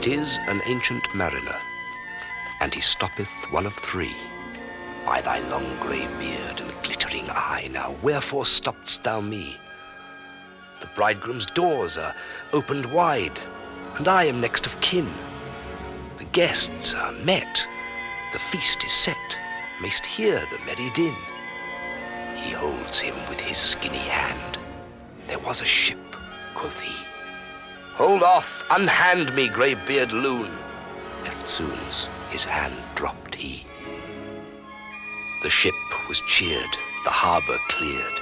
It is an ancient mariner, and he stoppeth one of three. By thy long grey beard and glittering eye, now wherefore stopp'st thou me? The bridegroom's doors are opened wide, and I am next of kin. The guests are met, the feast is set, mayst hear the merry din. He holds him with his skinny hand. There was a ship, quoth he. Hold off, unhand me, grey-beard loon. Eftsoons his hand dropped he. The ship was cheered, the harbour cleared.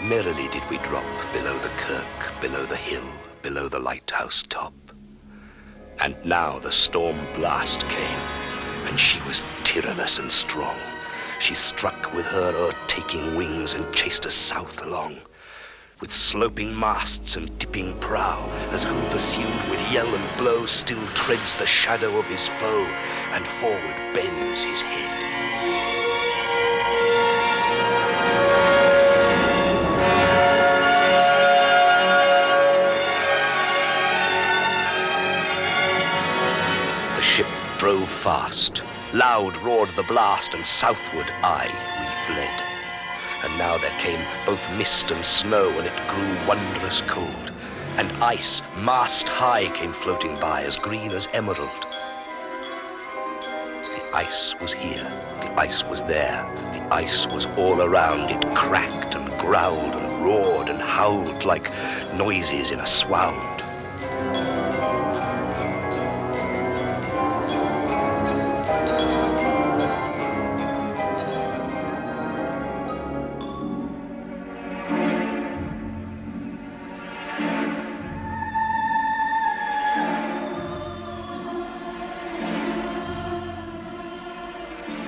Merrily did we drop below the kirk, below the hill, below the lighthouse top. And now the storm blast came, and she was tyrannous and strong. She struck with her o'ertaking wings and chased us south along, with sloping masts and dipping prow, as who pursued with yell and blow still treads the shadow of his foe, and forward bends his head. The ship drove fast, loud roared the blast, and southward aye we fled. And now there came both mist and snow, and it grew wondrous cold. And ice, mast high, came floating by, as green as emerald. The ice was here, the ice was there, the ice was all around. It cracked and growled and roared and howled like noises in a swound.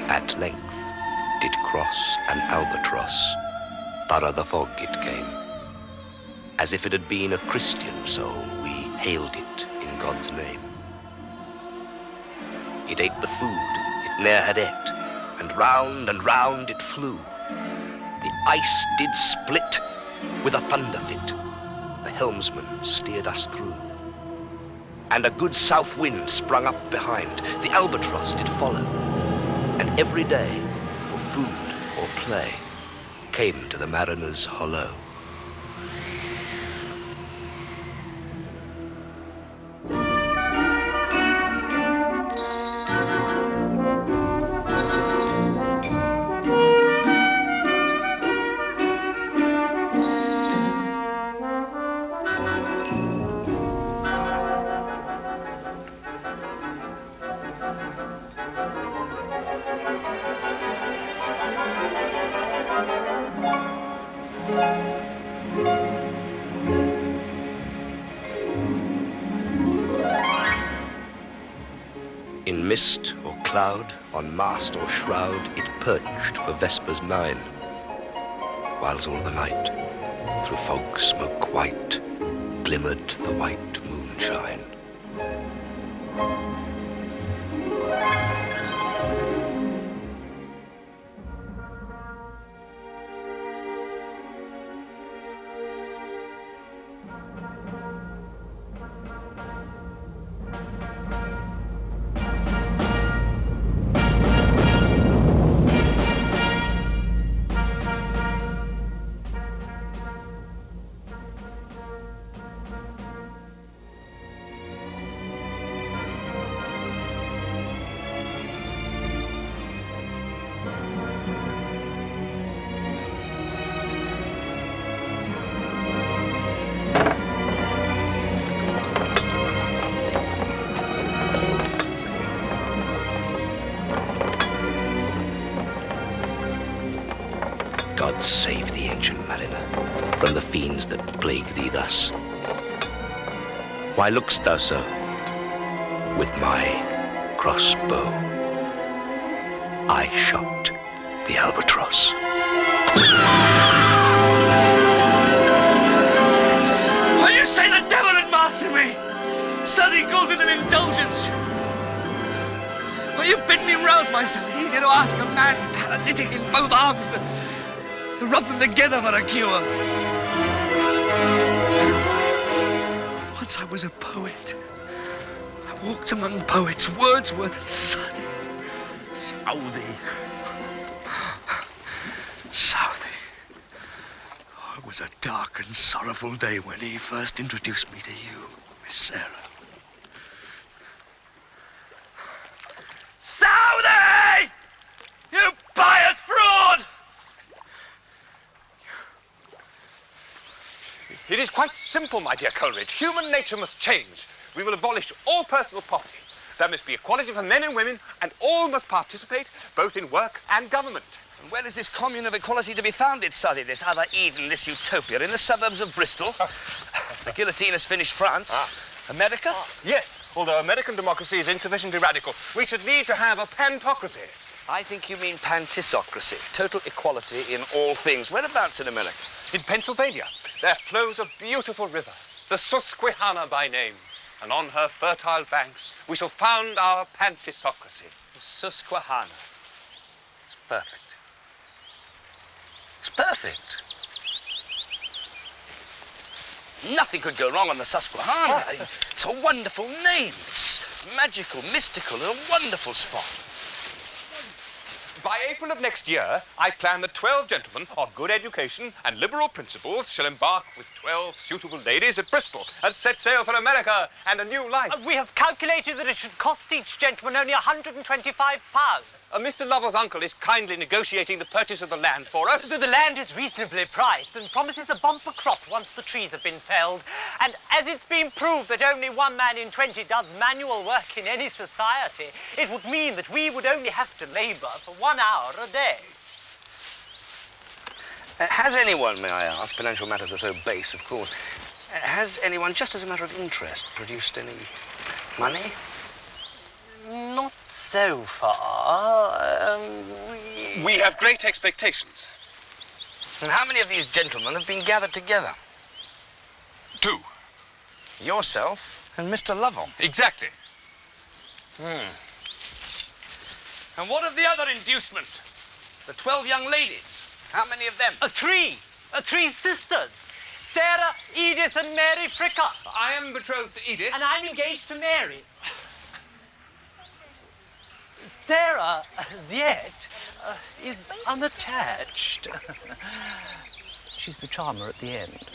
At length did cross an albatross. Thorough the fog it came. As if it had been a Christian soul, we hailed it in God's name. It ate the food it ne'er had ate, and round it flew. The ice did split with a thunder fit. The helmsman steered us through. And a good south wind sprung up behind. The albatross did follow. And every day, for food or play, came to the mariner's hollow. In mist or cloud, on mast or shroud, it perched for vespers 9, whiles all the night, through fog smoke white, glimmered the white moonshine. God save thee, ancient mariner, from the fiends that plague thee thus. Why look'st thou so? With my crossbow I shot the albatross. Well, you say the devil had mastered me. Son equals it an indulgence. Well, you bid me rouse myself. It's easier to ask a man paralytic in both arms to rub them together for a cure. Once I was a poet. I walked among poets, Wordsworth and Southey. Southey. Oh, it was a dark and sorrowful day when he first introduced me to you, Miss Sarah. Southey! You pious fraud! It is quite simple, my dear Coleridge. Human nature must change. We will abolish all personal property. There must be equality for men and women, and all must participate, both in work and government. And where is this commune of equality to be founded, Southey? This other Eden, this utopia, in the suburbs of Bristol? The guillotine has finished France. America? Yes, although American democracy is insufficiently radical, we should need to have a pantocracy. I think you mean pantisocracy, total equality in all things. Whereabouts in America? In Pennsylvania, there flows a beautiful river, the Susquehanna by name. And on her fertile banks, we shall found our pantisocracy. Susquehanna. It's perfect. It's perfect. Nothing could go wrong on the Susquehanna. It's a wonderful name. It's magical, mystical, and a wonderful spot. By April of next year, I plan that 12 gentlemen of good education and liberal principles shall embark with 12 suitable ladies at Bristol and set sail for America and a new life. We have calculated that it should cost each gentleman only £125. Mr. Lovell's uncle is kindly negotiating the purchase of the land for us. So the land is reasonably priced and promises a bumper crop once the trees have been felled. And as it's been proved that only 1 man in 20 does manual work in any society, it would mean that we would only have to labour for 1 hour a day. Has anyone, may I ask, financial matters are so base, of course, has anyone, just as a matter of interest, produced any money? Not so far. We have great expectations. And how many of these gentlemen have been gathered together? 2. Yourself and Mr. Lovell. Exactly. And what of the other inducement? The 12 young ladies. How many of them? 3. 3 sisters. Sarah, Edith, and Mary Fricker. I am betrothed to Edith. And I'm engaged to Mary. Sarah, as yet, is unattached. She's the charmer at the end.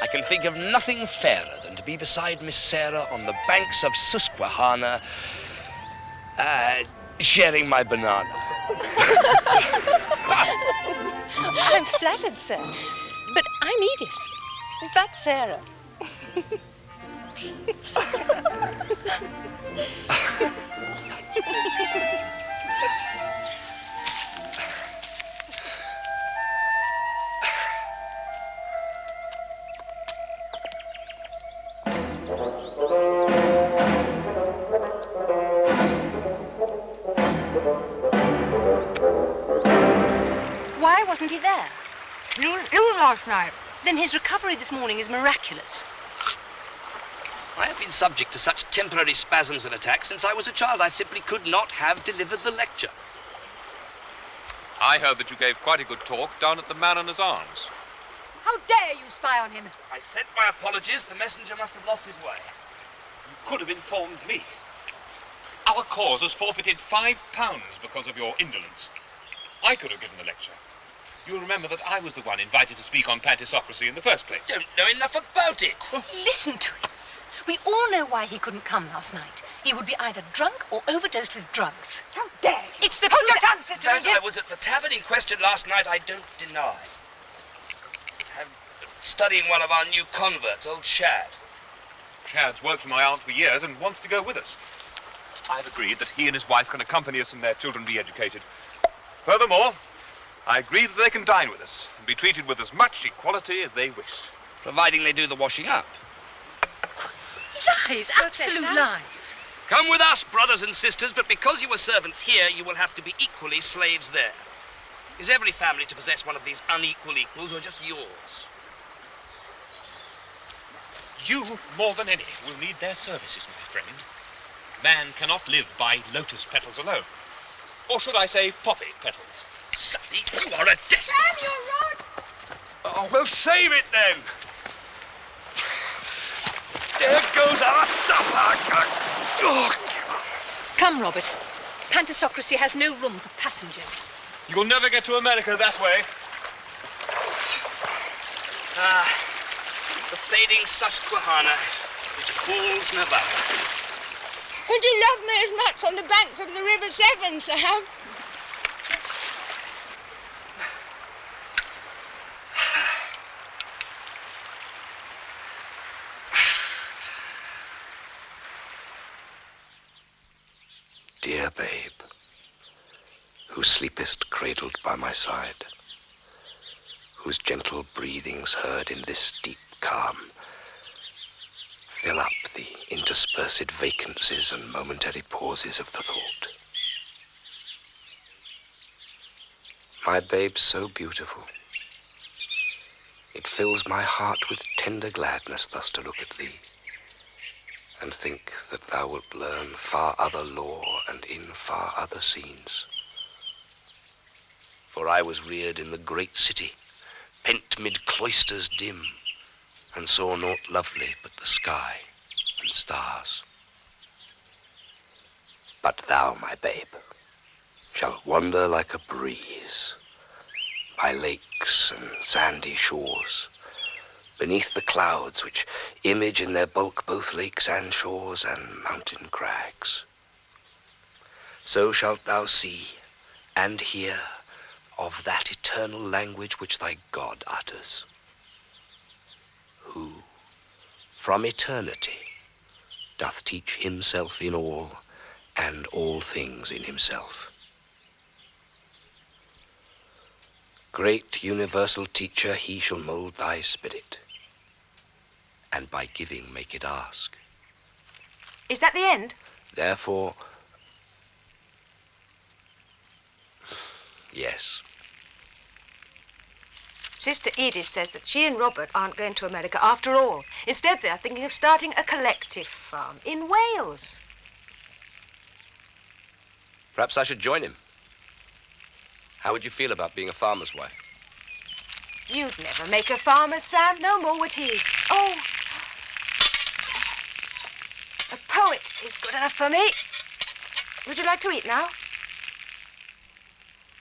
I can think of nothing fairer than to be beside Miss Sarah on the banks of Susquehanna, sharing my banana. I'm flattered, sir. But I'm Edith. That's Sarah. Why wasn't he there? He was ill last night. Then his recovery this morning is miraculous. I have been subject to such temporary spasms and attacks since I was a child. I simply could not have delivered the lecture. I heard that you gave quite a good talk down at the Mariner's Arms. How dare you spy on him? I sent my apologies. The messenger must have lost his way. You could have informed me. Our cause has forfeited £5 because of your indolence. I could have given the lecture. You'll remember that I was the one invited to speak on pantisocracy in the first place. Don't know enough about it. Listen to him. We all know why he couldn't come last night. He would be either drunk or overdosed with drugs. How dare you? It's the Hold your tongue, sister! As I was at the tavern in question last night, I don't deny. I'm studying one of our new converts, old Chad. Chad's worked for my aunt for years and wants to go with us. I've agreed that he and his wife can accompany us and their children be educated. Furthermore, I agree that they can dine with us and be treated with as much equality as they wish. Providing they do the washing up. Lies, absolute lies. Come with us, brothers and sisters, but because you are servants here, you will have to be equally slaves there. Is every family to possess one of these unequal equals, or just yours? You, more than any, will need their services, my friend. Man cannot live by lotus petals alone. Or should I say poppy petals? Sonny, you are a despot. Sam, your rod! Oh, we'll save it then. There goes our supper. Oh. Come, Robert. Pantocracy has no room for passengers. You'll never get to America that way. The fading Susquehanna, which falls Nevada. Would you love me as much on the banks of the River Severn, Sam? Dear babe, who sleepest cradled by my side, whose gentle breathings heard in this deep calm fill up the interspersed vacancies and momentary pauses of the thought. My babe, so beautiful, it fills my heart with tender gladness thus to look at thee, and think that thou wilt learn far other lore and in far other scenes. For I was reared in the great city, pent mid cloisters dim, and saw naught lovely but the sky and stars. But thou, my babe, shalt wander like a breeze by lakes and sandy shores, beneath the clouds which image in their bulk both lakes and shores and mountain crags. So shalt thou see and hear of that eternal language which thy God utters, who from eternity doth teach himself in all and all things in himself. Great universal teacher, he shall mold thy spirit, and by giving make it ask. Is that the end? Therefore, yes. Sister Edith says that she and Robert aren't going to America after all. Instead, they're thinking of starting a collective farm in Wales. Perhaps I should join him. How would you feel about being a farmer's wife? You'd never make a farmer, Sam. No more would he. Oh, a poet is good enough for me. Would you like to eat now?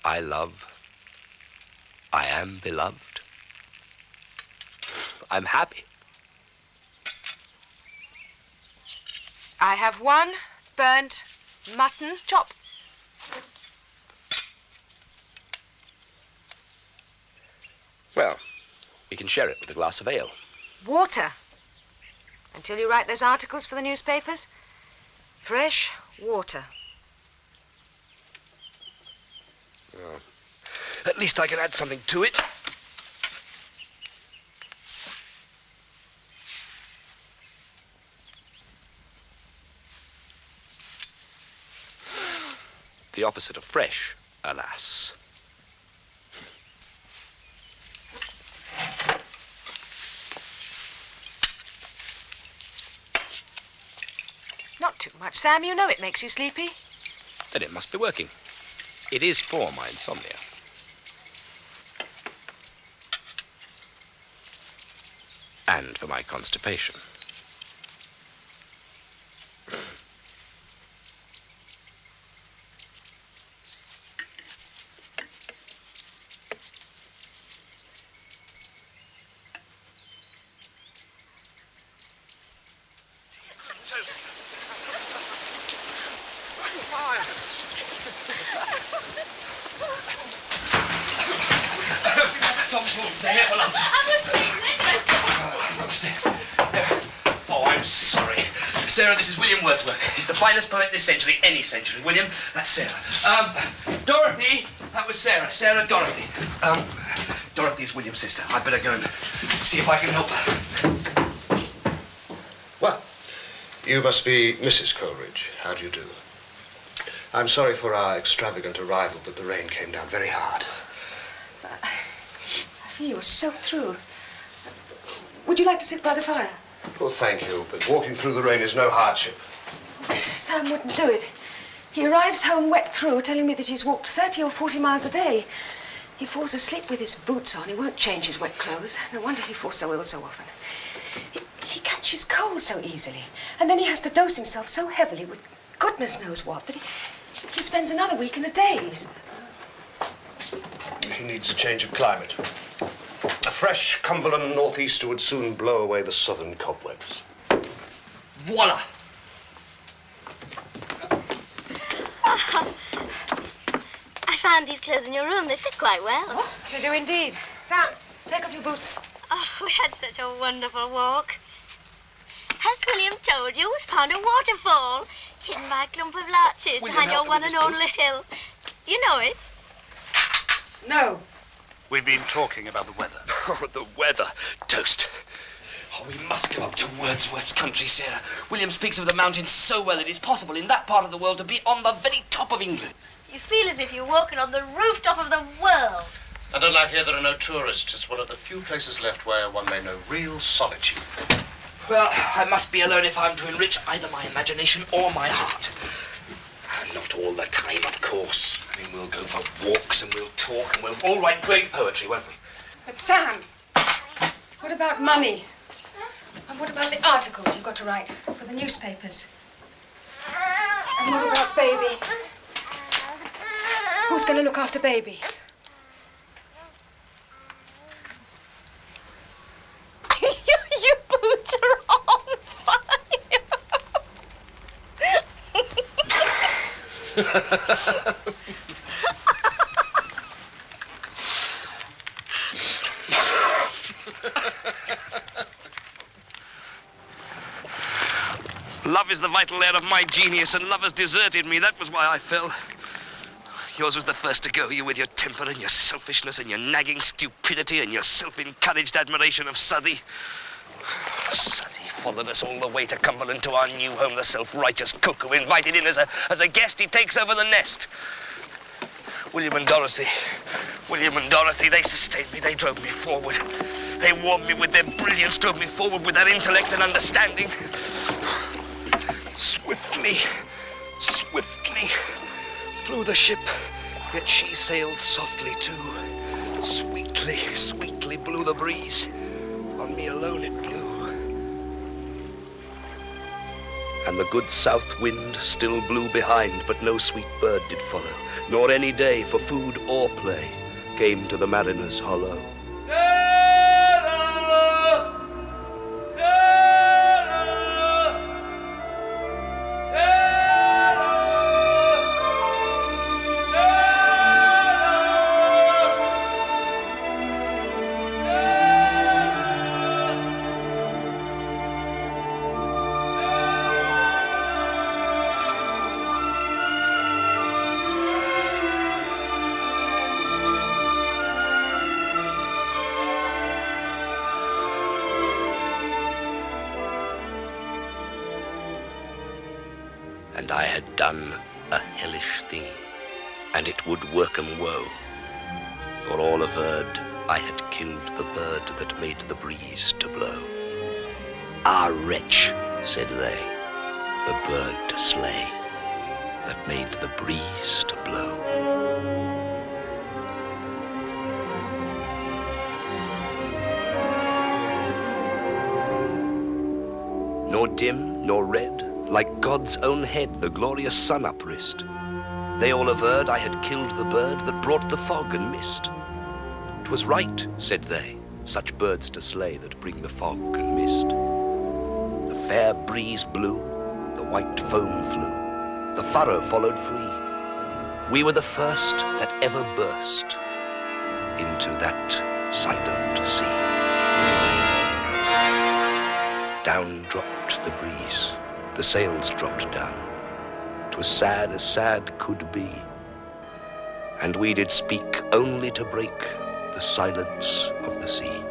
I love. I am beloved. I'm happy. I have one burnt mutton chop. Well, we can share it with a glass of ale. Water. Until you write those articles for the newspapers. Fresh water. Oh. At least I can add something to it. The opposite of fresh, alas. Not too much, Sam. You know it makes you sleepy. Then it must be working. It is for my insomnia. And for my constipation. Some toast. Tom's stay here for lunch. I'm upstairs. Oh, I'm sorry. Sarah, this is William Wordsworth. He's the finest poet this century, any century. William, that's Sarah. Dorothy, that was Sarah. Sarah, Dorothy. Dorothy is William's sister. I'd better go and see if I can help her. Well, you must be Mrs. Coleridge. How do you do? I'm sorry for our extravagant arrival, but the rain came down very hard. I feel you are so through. Would you like to sit by the fire? Well, thank you, but walking through the rain is no hardship. Sam wouldn't do it. He arrives home wet through, telling me that he's walked 30 or 40 miles a day. He falls asleep with his boots on. He won't change his wet clothes. No wonder he falls so ill so often. He catches cold so easily. And then he has to dose himself so heavily with goodness knows what that he spends another week in a daze. He needs a change of climate. A fresh Cumberland northeaster would soon blow away the southern cobwebs. Voila! I found these clothes in your room. They fit quite well. Oh, they do indeed. Sam, take off your boots. Oh, we had such a wonderful walk. Has William told you we found a waterfall hidden by a clump of larches behind your one and only hill? Do you know it? No. We've been talking about the weather. Oh, the weather. Toast. Oh, we must go up to Wordsworth's country, Sarah. William speaks of the mountains so well it is possible in that part of the world to be on the very top of England. You feel as if you're walking on the rooftop of the world. And unlike here, there are no tourists. It's one of the few places left where one may know real solitude. Well, I must be alone if I'm to enrich either my imagination or my heart. Not all the time, of course. I mean, we'll go for walks and we'll talk and we'll all write great poetry, won't we? But Sam, what about money? And what about the articles you've got to write for the newspapers? And what about baby? Who's going to look after baby? Your boots are on fire. Love is the vital air of my genius, and love has deserted me. That was why I fell. Yours was the first to go, you with your temper and your selfishness and your nagging stupidity and your self-encouraged admiration of Southey. Southey followed us all the way to Cumberland, to our new home, the self-righteous cook who invited in as a guest. He takes over the nest. William and Dorothy, they sustained me, they drove me forward. They warmed me with their brilliance, drove me forward with their intellect and understanding. Swiftly flew the ship, yet she sailed softly too. Sweetly blew the breeze. On me alone it blew. And the good south wind still blew behind, but no sweet bird did follow, nor any day for food or play came to the mariner's hollow. And I had done a hellish thing, and it would work 'em woe. For all averred, I had killed the bird that made the breeze to blow. Ah, wretch, said they, the bird to slay, that made the breeze to blow. Nor dim, nor red, like God's own head, the glorious sun uprist. They all averred I had killed the bird that brought the fog and mist. 'Twas right, said they, such birds to slay that bring the fog and mist. The fair breeze blew, the white foam flew, the furrow followed free. We were the first that ever burst into that silent sea. Down dropped the breeze, the sails dropped down. 'Twas sad as sad could be, and we did speak only to break the silence of the sea.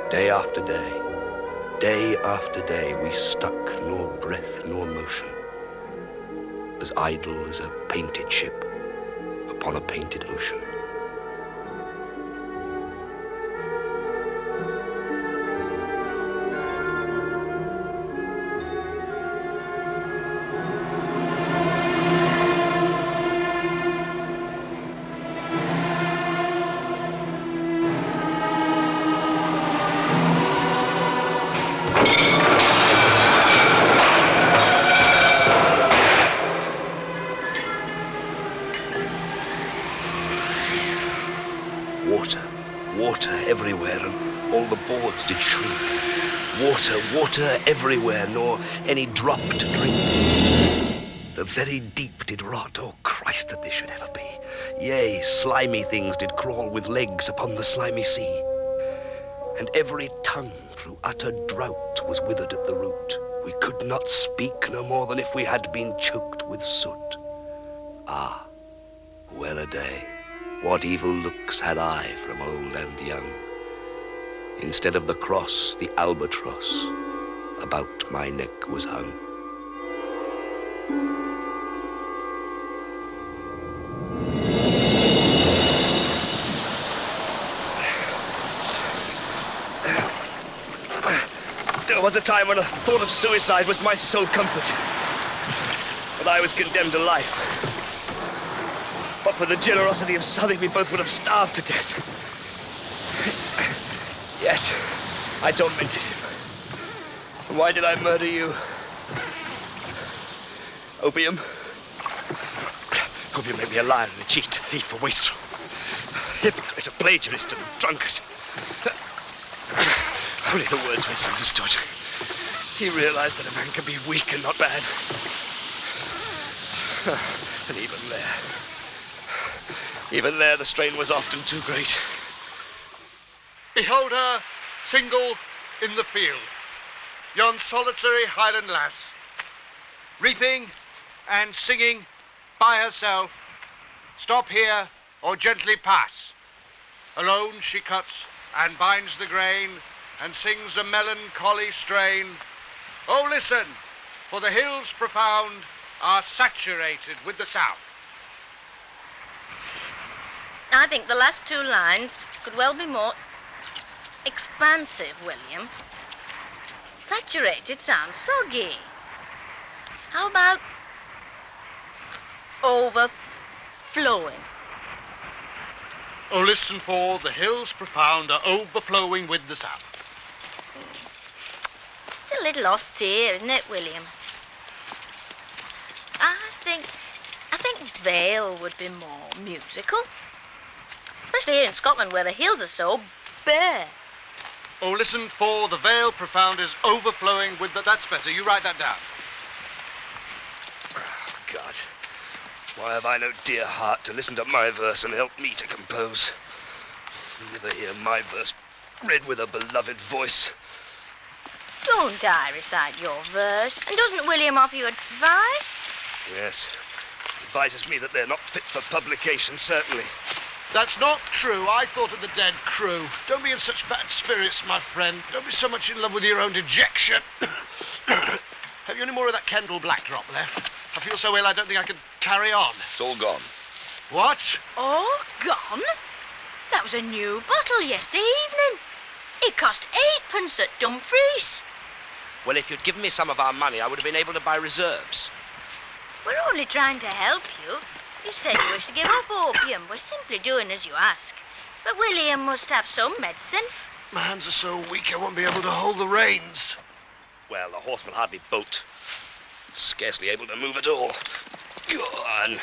Day after day, we stuck nor breath nor motion, as idle as a painted ship upon a painted ocean. All the boards did shrink. Water, water everywhere, nor any drop to drink. The very deep did rot. Oh, Christ, that this should ever be. Yea, slimy things did crawl with legs upon the slimy sea. And every tongue through utter drought was withered at the root. We could not speak no more than if we had been choked with soot. Ah, well a day, what evil looks had I from old and young. Instead of the cross, the albatross about my neck was hung. There was a time when a thought of suicide was my sole comfort. But I was condemned to life. But for the generosity of Southey, we both would have starved to death. Yet, I tormented him. And why did I murder you? Opium? Opium made me a liar and a cheat, a thief, a wastrel, a hypocrite, a plagiarist, and a drunkard. Only the words misunderstood. He realized that a man can be weak and not bad. And even there, the strain was often too great. Behold her, single in the field, yon solitary Highland lass, reaping and singing by herself. Stop here or gently pass. Alone she cuts and binds the grain and sings a melancholy strain. Oh, listen, for the hills profound are saturated with the sound. I think the last two lines could well be more expansive, William. Saturated sounds soggy. How about overflowing? Oh, listen, for the hills profound are overflowing with the sound. Still a little austere, isn't it, William? I think Vale would be more musical. Especially here in Scotland where the hills are so bare. Oh, listen, for the Vale profound is overflowing with the... That's better. You write that down. Oh, God. Why have I no dear heart to listen to my verse and help me to compose? You never hear my verse read with a beloved voice. Don't I recite your verse? And doesn't William offer you advice? Yes. Advises me that they're not fit for publication, certainly. That's not true. I thought of the dead crew. Don't be in such bad spirits, my friend. Don't be so much in love with your own dejection. Have you any more of that Kendall Black drop left? I feel so ill I don't think I can carry on. It's all gone. What? All gone? That was a new bottle yesterday evening. It cost 8p at Dumfries. Well, if you'd given me some of our money, I would have been able to buy reserves. We're only trying to help you. You said you wish to give up opium. We're simply doing as you ask. But William must have some medicine. My hands are so weak I won't be able to hold the reins. Well, the horse will hardly bolt. Scarcely able to move at all. Go on.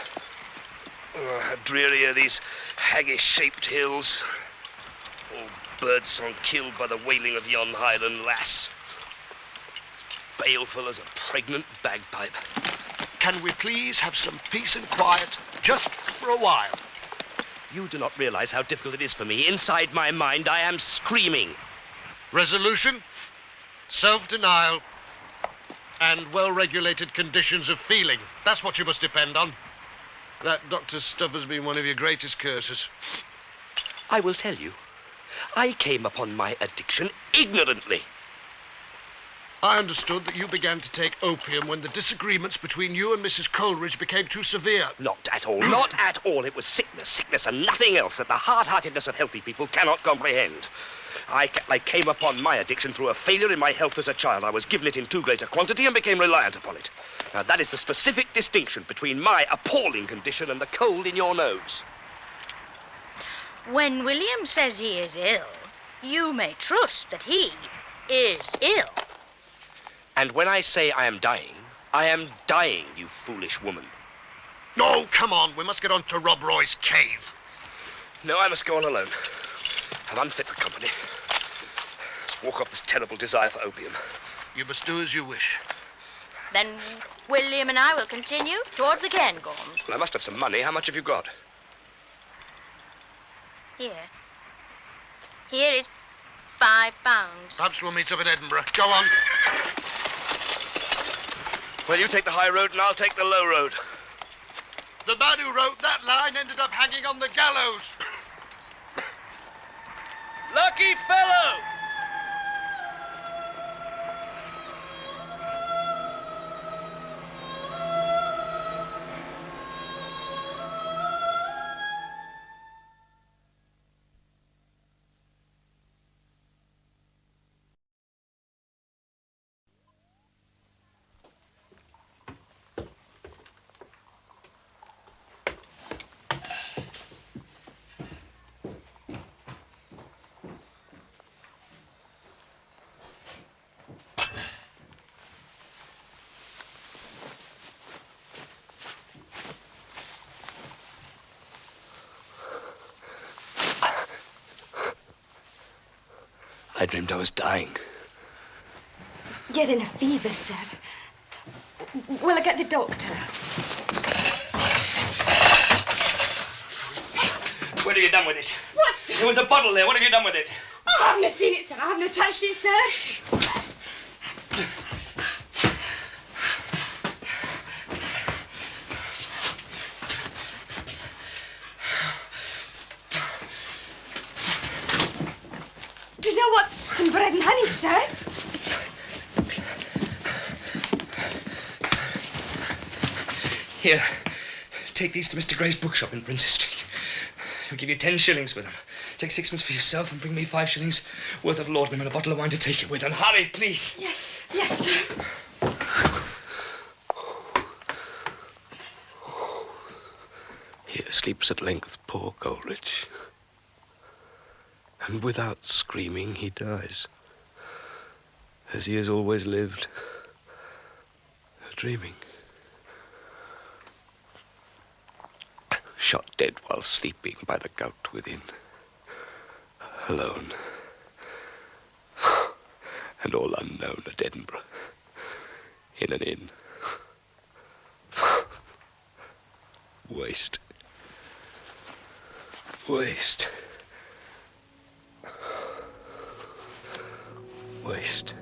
Oh, how dreary are these haggish-shaped hills. All birdsong killed by the wailing of yon Highland lass. Baleful as a pregnant bagpipe. Can we please have some peace and quiet, just for a while? You do not realize how difficult it is for me. Inside my mind, I am screaming. Resolution, self-denial, and well-regulated conditions of feeling. That's what you must depend on. That doctor's stuff has been one of your greatest curses. I will tell you. I came upon my addiction ignorantly. I understood that you began to take opium when the disagreements between you and Mrs. Coleridge became too severe. Not at all, not at all. It was sickness and nothing else that the hard-heartedness of healthy people cannot comprehend. I came upon my addiction through a failure in my health as a child. I was given it in too great a quantity and became reliant upon it. Now, that is the specific distinction between my appalling condition and the cold in your nose. When William says he is ill, you may trust that he is ill. And when I say I am dying, you foolish woman. No, come on. We must get on to Rob Roy's cave. No, I must go on alone. I'm unfit for company. walk off this terrible desire for opium. You must do as you wish. Then William and I will continue towards the Cairngorms. Well, I must have some money. How much have you got? Here. Here is £5. Perhaps we'll meet up in Edinburgh. Go on. Well, you take the high road and I'll take the low road. The man who wrote that line ended up hanging on the gallows. Lucky fellow! I dreamed I was dying. You're in a fever, sir. Will I get the doctor? What have you done with it? What, sir? There was a bottle there. What have you done with it? I haven't seen it, sir. I haven't touched it, sir. Do you know what? Some bread and honey, sir. Here, take these to Mr. Gray's bookshop in Princess Street. He'll give you 10 shillings for them. Take 6pence for yourself and bring me 5 shillings worth of laudanum and a bottle of wine to take it with. And hurry, please. Yes, yes, sir. Here sleeps at length poor Coleridge. And without screaming he dies, as he has always lived, dreaming. Shot dead while sleeping by the gout within, alone, and all unknown at Edinburgh, in an inn. Waste. Waste. Waste.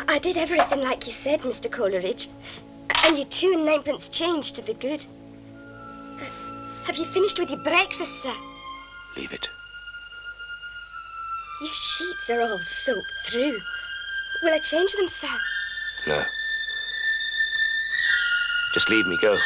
I did everything like you said, Mr. Coleridge. And your 2 and 9pence change to the good. Have you finished with your breakfast, sir? Leave it. Your sheets are all soaked through. Will I change them, sir? No. Just leave me go.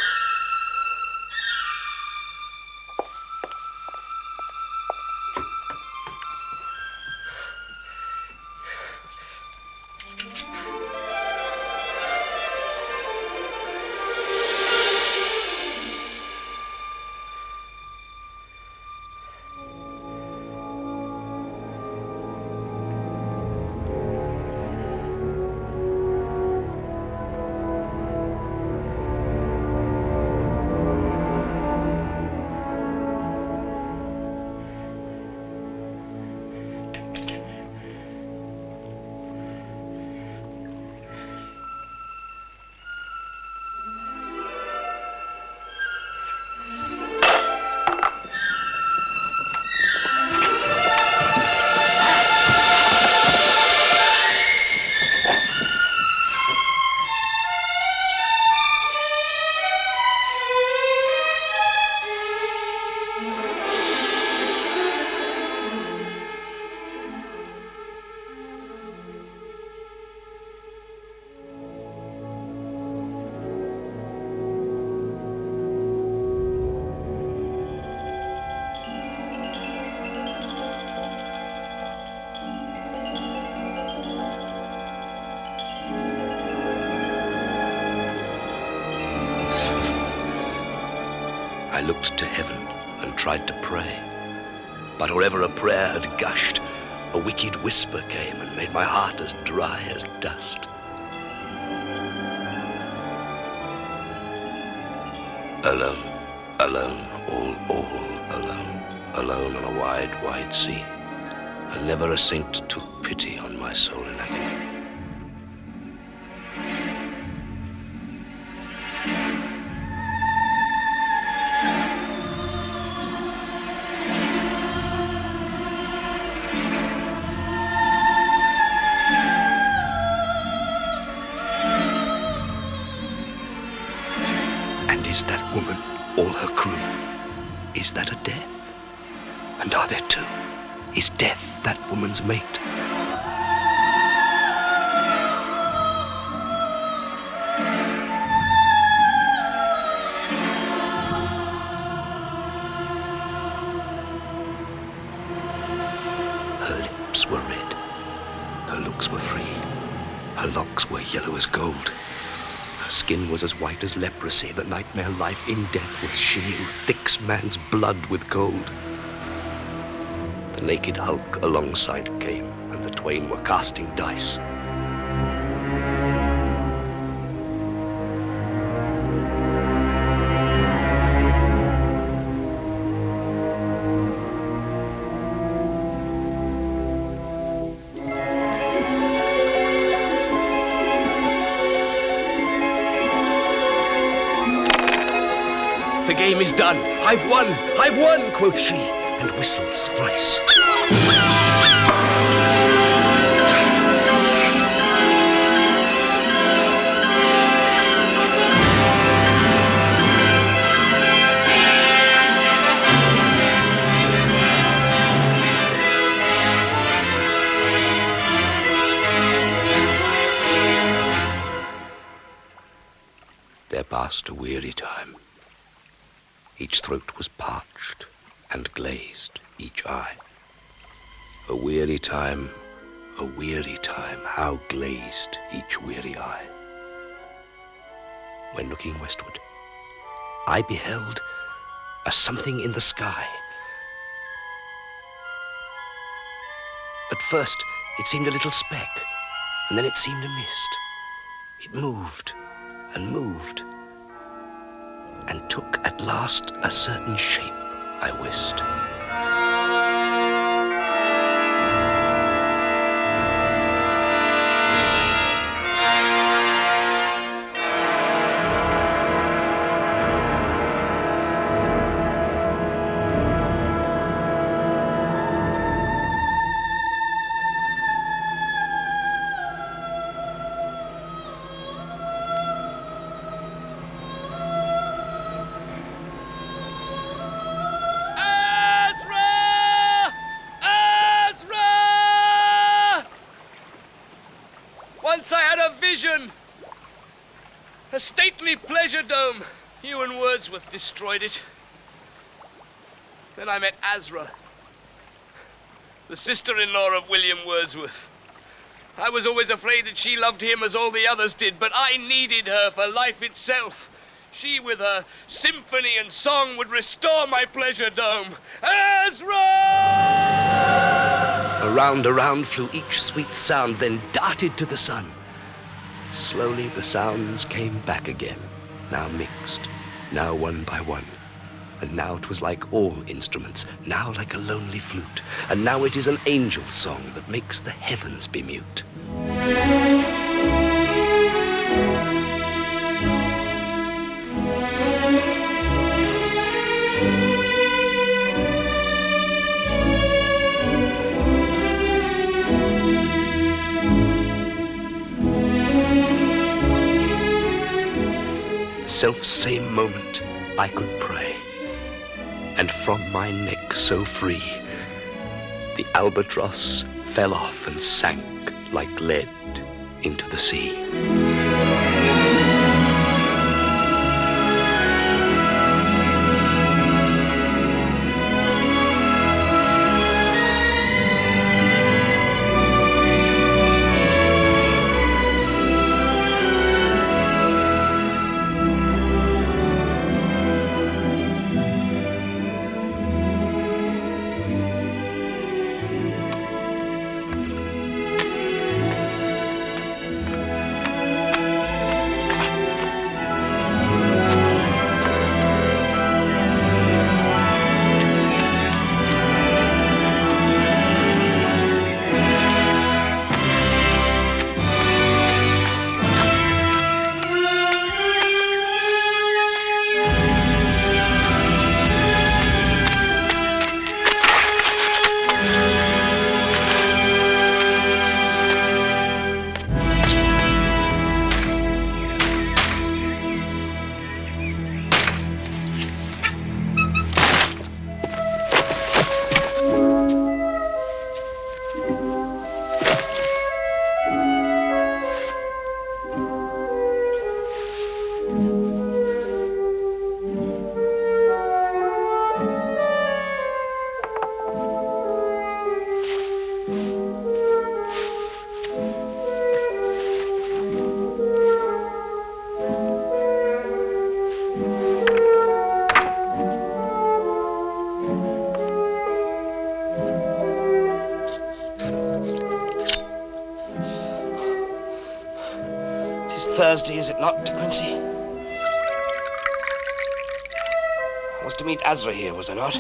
I looked to heaven and tried to pray. But wherever a prayer had gushed, a wicked whisper came and made my heart as dry as dust. Alone, alone, all alone. alone on a wide, wide sea, and never a saint took pity on my soul in agony. And is that woman all her crew? Is that a death? And are there two? Is death that woman's mate? Her lips were red, her looks were free, her locks were yellow as gold. Her skin was as white as leprosy, the nightmare life in death was she who thicks man's blood with gold. The naked hulk alongside came, and the twain were casting dice. The game is done. I've won, quoth she, and whistles thrice. There passed a weary time. Each throat was parched and glazed, each eye. A weary time, how glazed each weary eye. When looking westward, I beheld a something in the sky. At first, it seemed a little speck, and then it seemed a mist. It moved and moved, and took at last a certain shape, I wist. Once I had a vision, a stately pleasure dome. You and Wordsworth destroyed it. Then I met Azra, the sister-in-law of William Wordsworth. I was always afraid that she loved him as all the others did, but I needed her for life itself. She, with her symphony and song, would restore my pleasure dome. Azra! Around flew each sweet sound, then darted to the sun. Slowly the sounds came back again, now mixed, now one by one. And now it was like all instruments, now like a lonely flute, and now it is an angel's song that makes the heavens be mute. Self-same moment I could pray, and from my neck so free, the albatross fell off and sank like lead into the sea. Thursday, is it not, De Quincey? I was to meet Azra here, was I not?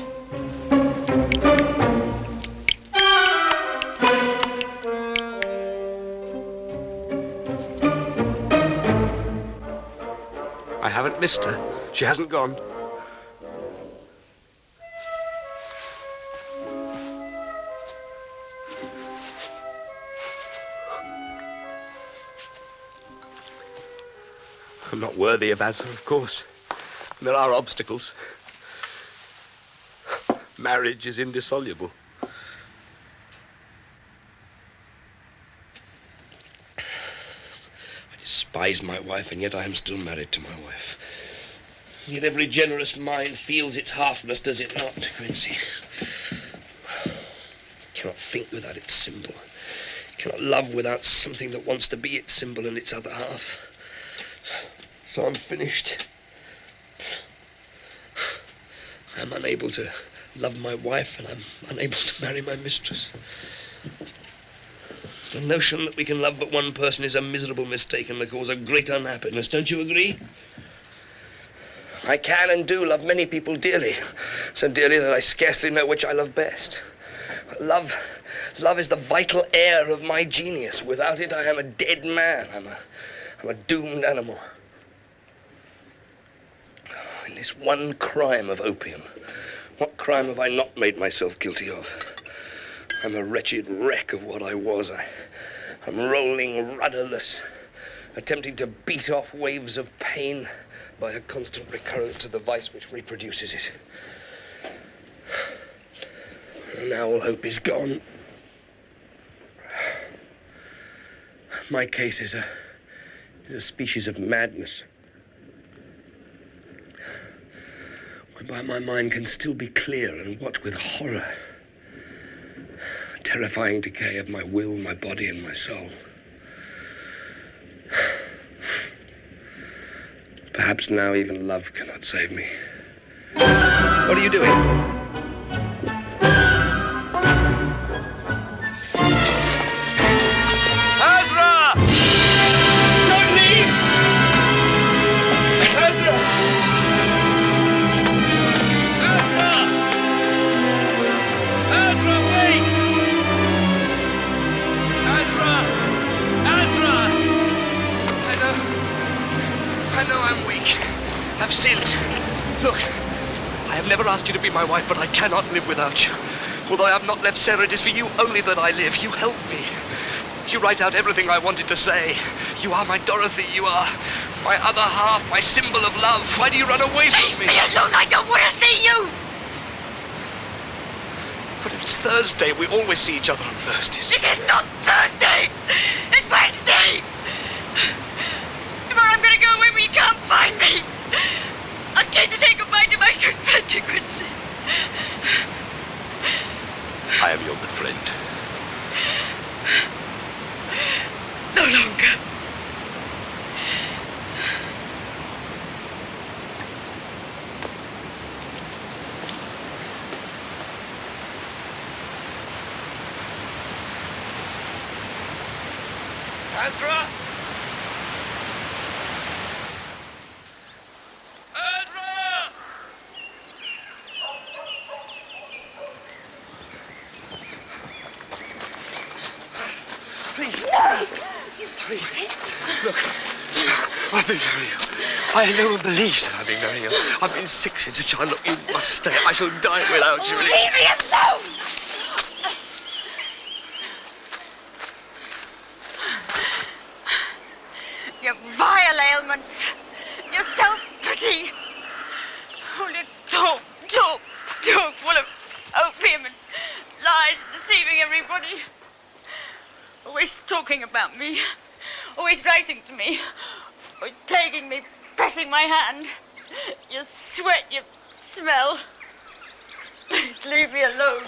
I haven't missed her. She hasn't gone. I'm not worthy of Azra, of course. There are obstacles. Marriage is indissoluble. I despise my wife, and yet I am still married to my wife. Yet every generous mind feels its halfness, does it not, De Quincey? Cannot think without its symbol. Cannot love without something that wants to be its symbol and its other half. So I'm finished. I'm unable to love my wife, and I'm unable to marry my mistress. The notion that we can love but one person is a miserable mistake and the cause of great unhappiness. Don't you agree? I can and do love many people dearly, so dearly that I scarcely know which I love best. Love is the vital air of my genius. Without it, I am a dead man. I'm a doomed animal. In this one crime of opium, what crime have I not made myself guilty of? I'm a wretched wreck of what I was. I'm rolling rudderless, attempting to beat off waves of pain by a constant recurrence to the vice which reproduces it. And now all hope is gone. My case is a species of madness, whereby my mind can still be clear and watch with horror a terrifying decay of my will, my body, and my soul. Perhaps now even love cannot save me. What are you doing? Azra! Don't leave! Azra! Azra! Azra, wait! Azra! Azra! I know I'm weak. I've sinned. Look, I have never asked you to be my wife, but I cannot live without you. Although I have not left Sarah, it is for you only that I live. You help me. You write out everything I wanted to say. You are my Dorothy. You are my other half, my symbol of love. Why do you run away from me? Leave me alone. I don't want to see you. But it's Thursday. We always see each other on Thursdays. It is not Thursday. It's Wednesday. Tomorrow I'm going to go away where you can't find me. I came to say goodbye to my good friend, De Quincey. I am your good friend. No longer. Azra! Please, look, I've been very ill. I know and believe that I've been very ill. I've been sick since a child. Look, you must stay. I shall die without you. Leave me alone! Your vile ailments, your self-pity, only talk, full of opium and lies, deceiving everybody. Always talking about me, always writing to me, always plaguing me, pressing my hand. Your sweat, your smell. Please leave me alone.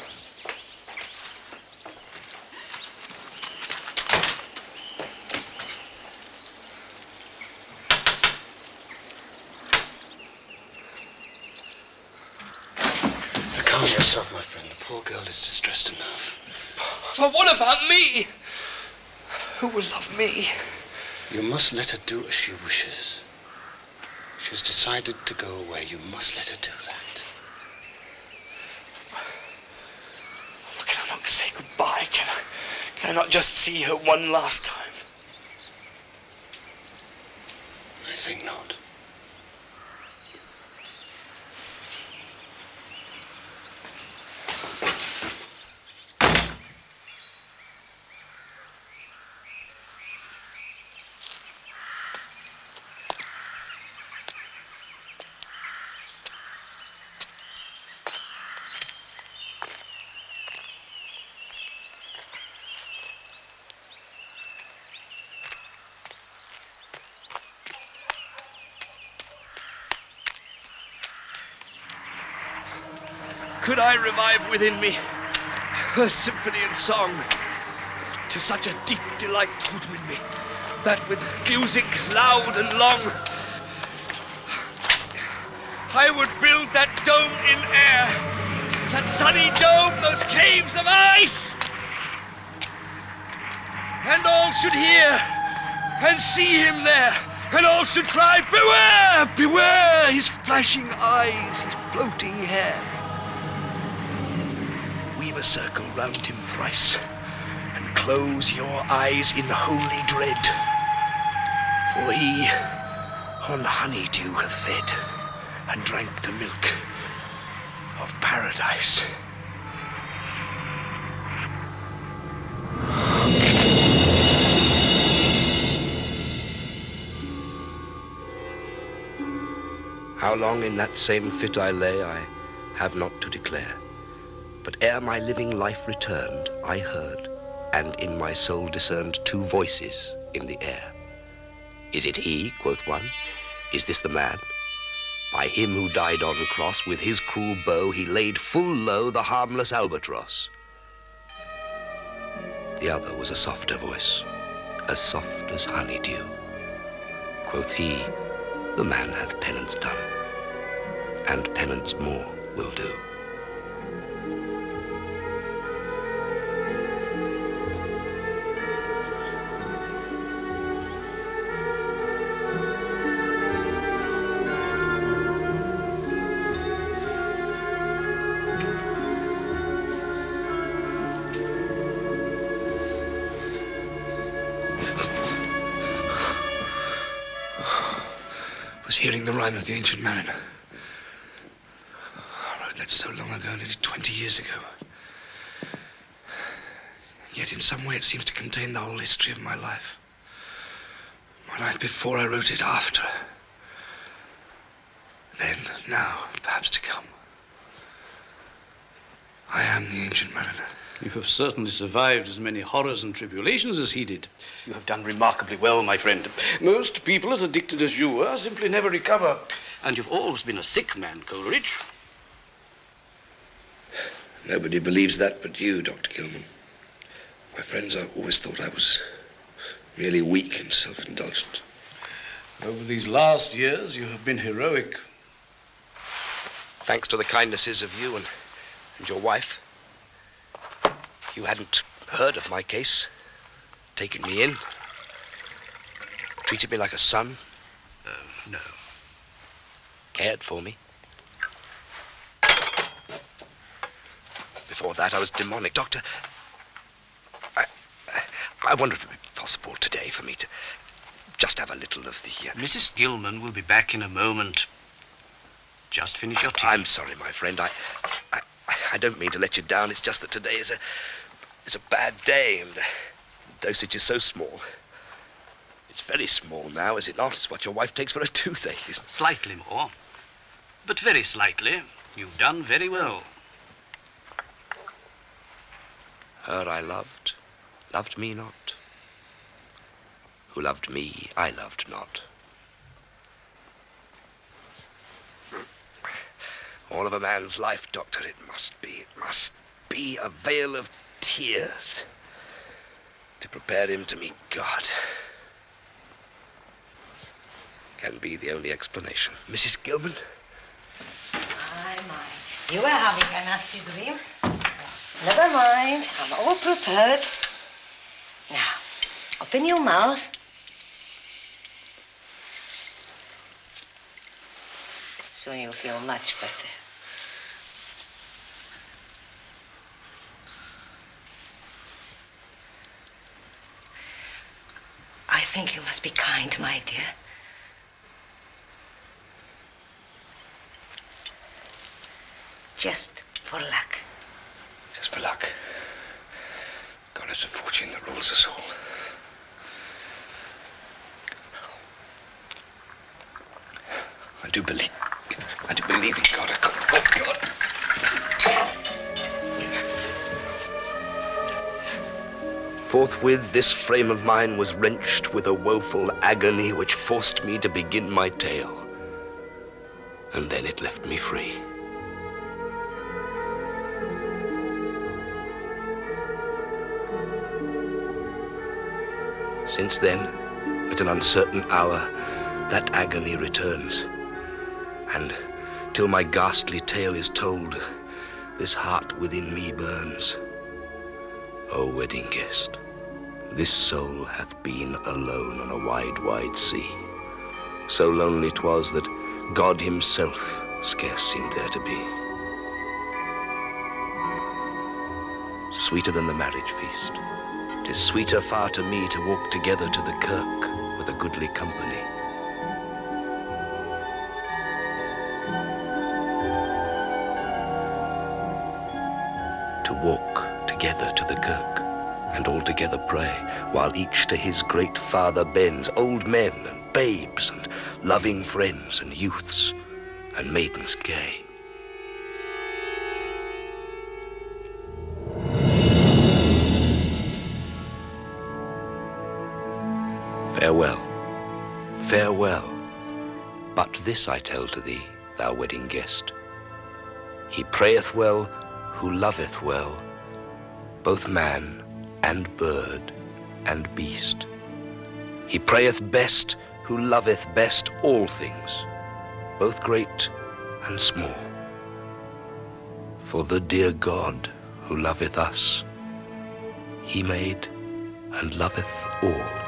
Calm yourself, my friend. The poor girl is distressed enough. But what about me? Who will love me? You must let her do as she wishes. She's decided to go away. You must let her do that. Can I not say goodbye? Can I not just see her one last time? I think not. Could I revive within me her symphony and song, to such a deep delight would win me, that with music loud and long, I would build that dome in air, that sunny dome, those caves of ice, and all should hear and see him there, and all should cry, beware, beware, his flashing eyes, his floating hair. Weave a circle round him thrice, and close your eyes in holy dread, for he on honeydew hath fed, and drank the milk of paradise. How long in that same fit I lay, I have not to declare. But ere my living life returned, I heard, and in my soul discerned, two voices in the air. Is it he, quoth one? Is this the man? By him who died on cross, with his cruel bow, he laid full low the harmless albatross. The other was a softer voice, as soft as honeydew. Quoth he, the man hath penance done, and penance more will do. Hearing the rhyme of the ancient mariner. I wrote that so long ago, nearly 20 years ago. And yet in some way it seems to contain the whole history of my life. My life before I wrote it, after. Then, now, and perhaps to come. I am the ancient mariner. You have certainly survived as many horrors and tribulations as he did. You have done remarkably well, my friend. Most people as addicted as you were simply never recover. And you've always been a sick man, Coleridge. Nobody believes that but you, Dr. Gilman. My friends have always thought I was merely weak and self-indulgent. Over these last years, you have been heroic. Thanks to the kindnesses of you and your wife. You hadn't heard of my case, taken me in, treated me like a son. No. Cared for me. Before that, I was demonic. Doctor, I wonder if it would be possible today for me to just have a little of the... Mrs. Gilman will be back in a moment. Just finish your tea. I'm sorry, my friend. I don't mean to let you down. It's just that today is a bad day, and the dosage is so small. It's very small now, is it not? It's what your wife takes for a toothache, isn't it? Slightly more, but very slightly. You've done very well. Her I loved me not. Who loved me, I loved not. All of a man's life, Doctor, it must be a veil of tears to prepare him to meet God. Can be the only explanation. Mrs. Gilman? You were having a nasty dream. Never mind, I'm all prepared. Now, open your mouth. Soon you'll feel much better. I think you must be kind, my dear. Just for luck. Just for luck. God, it's a fortune that rules us all. I do believe in God. Oh, God. Forthwith, this frame of mine was wrenched with a woeful agony which forced me to begin my tale. And then it left me free. Since then, at an uncertain hour, that agony returns. And till my ghastly tale is told, this heart within me burns. O wedding guest, this soul hath been alone on a wide, wide sea. So lonely 'twas that God himself scarce seemed there to be. Sweeter than the marriage feast, 'tis sweeter far to me to walk together to the kirk with a goodly company. To walk together to the kirk, and all together pray, while each to his great Father bends, old men and babes and loving friends and youths and maidens gay. Farewell, farewell, but this I tell to thee, thou wedding guest. He prayeth well who loveth well, both man and bird and beast. He prayeth best who loveth best all things, both great and small. For the dear God who loveth us, he made and loveth all.